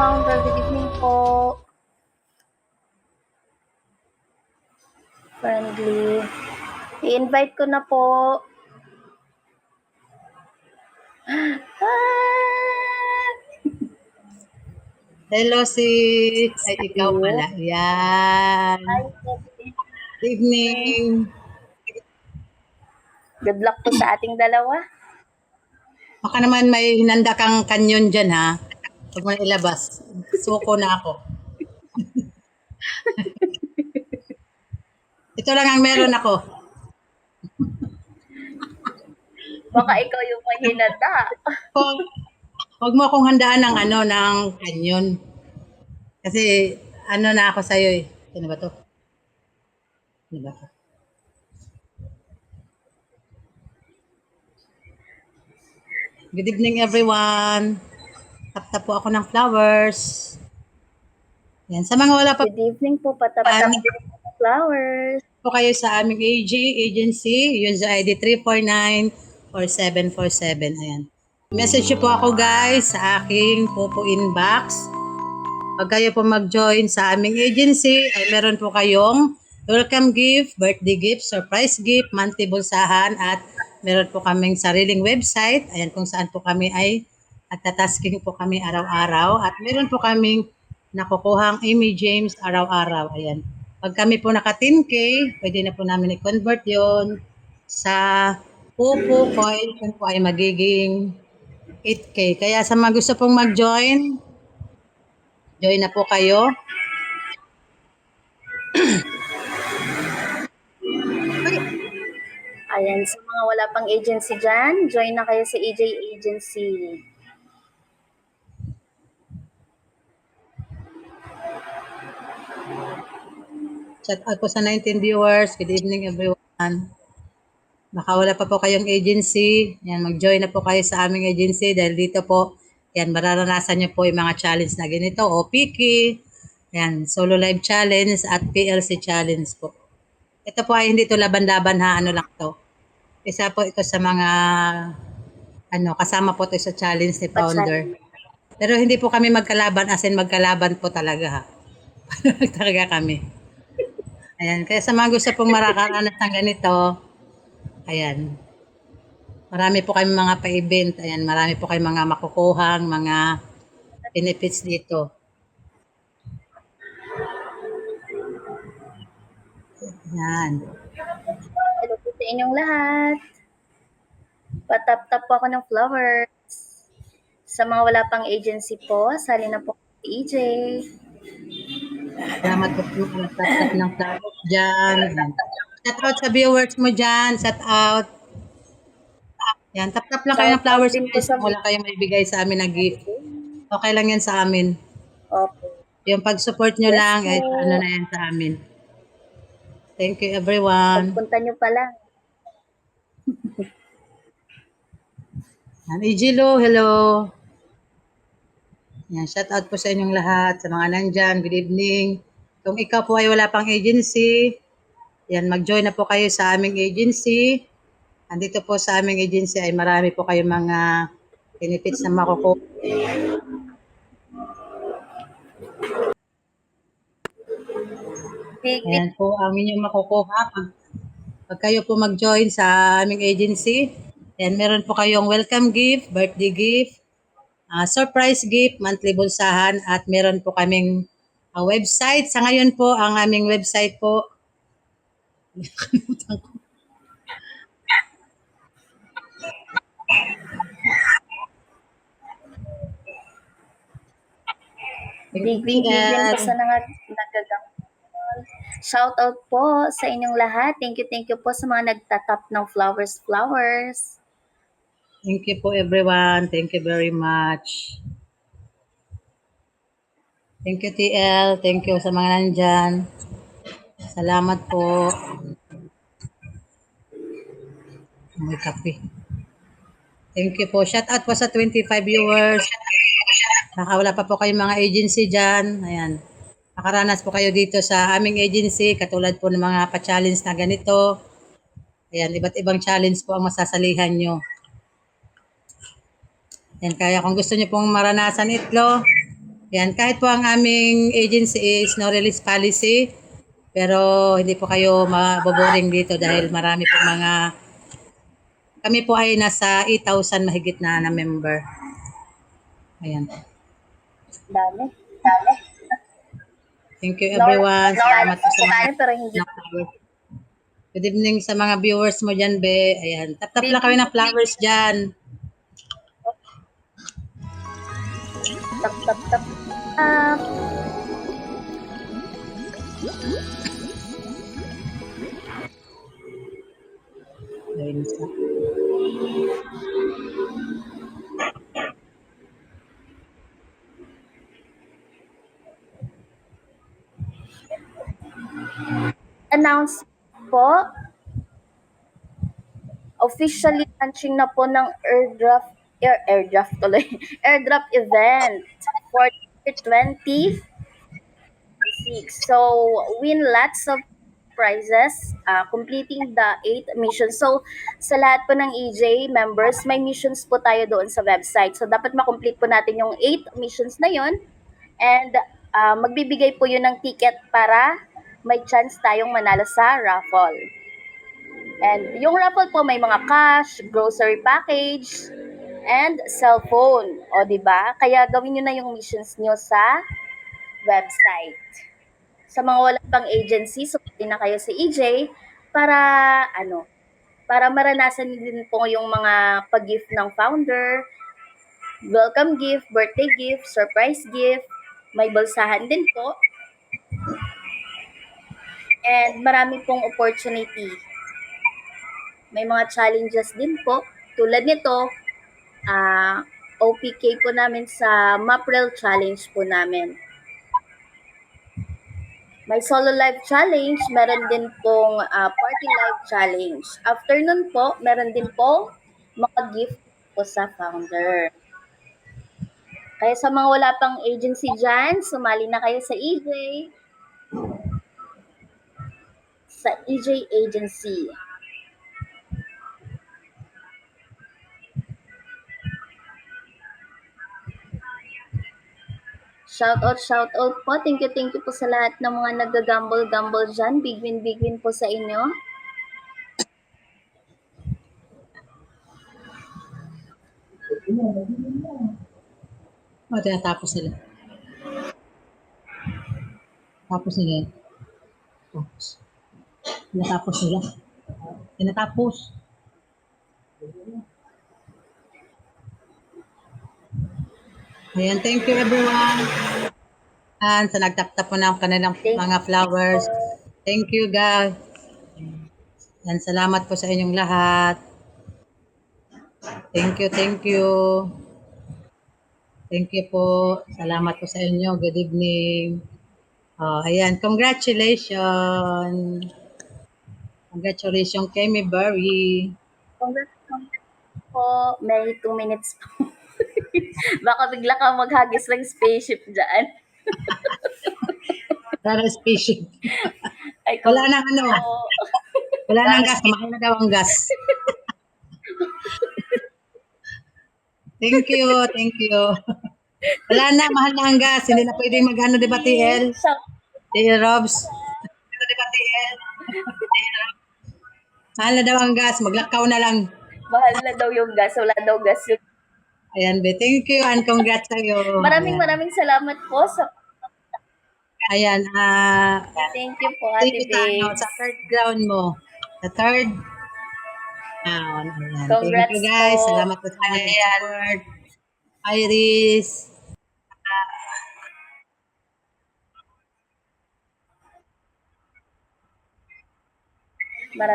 founder. Good evening po. Friendly. I-invite ko na po. Hello, sis. Ay, ikaw pala. Yan. Evening. Good luck po sa ating dalawa. Baka naman may hinanda kang kanyon dyan, ha? Huwag mo na ilabas. Suko na ako. Ito lang ang meron ako. Baka ikaw yung mahinanda. Huwag mo akong handaan ng ng kanyon. Kasi na ako sa'yo eh. Ano ba to? Ano ba to? Good evening, everyone. Tap-tap po ako ng flowers. Yan. Sa mga wala pa Good evening po, patapatap ng flowers. po kayo sa aming agency, user ID 3494747. Ayan. Message po ako guys sa aking Popo Inbox. Pag kayo po mag-join sa aming agency, ay meron po kayong welcome gift, birthday gift, surprise gift, monthly bulsahan, at meron po kaming sariling website. Ayan, kung saan po kami ay tatasking po kami araw-araw. At meron po kaming nakukuhang Amy James araw-araw. Ayan. Pag kami po naka 10K, pwede na po namin i-convert yon sa Popo coin kung po ay magiging 8K. Kaya sa mga gusto pong mag-join, join na po kayo. Ayan, sa mga wala pang agency dyan, join na kayo sa EJ Agency. Shout out po sa 19 viewers. Good evening everyone. Baka wala pa po kayong agency. Yan, mag-join na po kayo sa aming agency dahil dito po, yan, mararanasan nyo po yung mga challenge na ganito. OPK, yan, solo live challenge at PLC challenge po. Ito po ay hindi to laban-laban ha, ano lang to. Isa po ito sa mga, kasama po ito sa challenge ni founder. Pero hindi po kami magkalaban, as in magkalaban po talaga ha. Talaga kami. Ayan, kaya sa mga gusto pong mararanas ng ganito, ayan, marami po kayong mga pa-event, ayan, marami po kayong mga makukuhang, mga benefits dito. Ayan. Hello po sa inyong lahat. Patap-tap po ako ng flowers. Sa mga wala pang agency po, sali na po sa EJ. Salamat po po sa ng flowers dyan. Ayan. Shout out sa viewers mo dyan, shout out. Yan, tap-tap lang kayo ng flowers guys, kung wala kayong maibigay sa amin na gift. Okay lang yan sa amin. Okay. Yung pag-support nyo lang, ay ano na yan sa amin. Thank you everyone. Pagpunta nyo pa lang. Ijilo, hello. Yan, shout out po sa inyong lahat, sa mga nandyan, good evening. Kung ikaw po ay wala pang agency, yan, mag-join na po kayo sa aming agency. Andito po sa aming agency ay marami po kayong mga benefits na makukuha. Ayan po ang inyong makukuha pag kayo po mag-join sa aming agency. Ayan, meron po kayong welcome gift, birthday gift, surprise gift, monthly bulsahan, at meron po kaming website. Sa ngayon po, ang aming website po, Big po sa nagagang. Shout out po sa inyong lahat. Thank you po sa mga nagtatap ng flowers. Thank you po everyone. Thank you very much. Thank you TL. Thank you sa mga nandyan. Salamat po. May kape. Thank you po. Shout out po sa 25 viewers. Baka wala pa po kayong mga agency dyan. Ayan. Nakaranas po kayo dito sa aming agency. Katulad po ng mga pa-challenge na ganito. Ayan. Iba't ibang challenge po ang masasalihan nyo. Ayan. Kaya kung gusto nyo pong maranasan ito, Yan, kahit po ang aming agency is no release policy, pero hindi po kayo maboboring dito dahil marami po kami po ay nasa 8,000 mahigit na member. Ayan. Dami. Thank you everyone. Salamat po sa mga Pero hindi. Good evening sa mga viewers mo dyan, Be. Ayan. Tap-tap lang kami ng flowers dyan. Tap, tap, tap. Ayun isa. Announce po, officially launching na po ng airdrop tuloy, airdrop event for 2026. So, win lots of prizes, completing the 8 missions. So, sa lahat po ng EJ members, may missions po tayo doon sa website. So, dapat makomplete po natin yung 8 missions na yon. And magbibigay po yun ng ticket para may chance tayong manalo sa raffle. And yung raffle po may mga cash, grocery package, and cellphone. O, di ba? Kaya gawin nyo na yung missions nyo sa website. Sa mga wala pang agency, sumali na kayo sa EJ para para maranasan niyo din po yung mga pag-gift ng founder, welcome gift, birthday gift, surprise gift, may balsahan din po. And marami pong opportunity. May mga challenges din po. Tulad nito, OPK po namin sa Maprel Challenge po namin. May solo live challenge, meron din pong party live challenge. After nun po, meron din po mga gift po sa founder. Kaya sa mga wala pang agency dyan, sumali na kayo sa EJ. Sa EJ Agency. Shout out po. Thank you po sa lahat ng mga nag-gamble dyan. Big win po sa inyo. Tinatapos nila. Tapos nila yan. Tapos. Tinatapos nila. Tinatapos. Ayan, thank you everyone. And sa nagtap-tap po ng kanilang mga flowers. Thank you guys. And salamat po sa inyong lahat. Thank you, thank you. Thank you po. Salamat po sa inyo. Good evening. Ayan, congratulations. Congratulations kay Mayberry. Congratulations po. May 2 minutes po. Baka bigla ka maghagis ng spaceship dyan. Para spaceship. Ay, Wala nang Wala nang gas. Mahal na daw ang gas. Thank you, thank you. Wala na, mahal na ang gas. Hindi na pwede mag-ano, di ba, TL? TL Robs. Di ba, TL? Mahal na daw ang gas. Maglakaw na lang. Mahal na daw yung gas. Wala daw gas yun. Ayan, be. Thank you and congrats sa'yo. Maraming salamat po sa... Ayan. Thank you po, Ate Babe. Sa third ground mo. Sa third ground. Ayan. Congrats Thank you, guys. po. Salamat po sa support. Iris.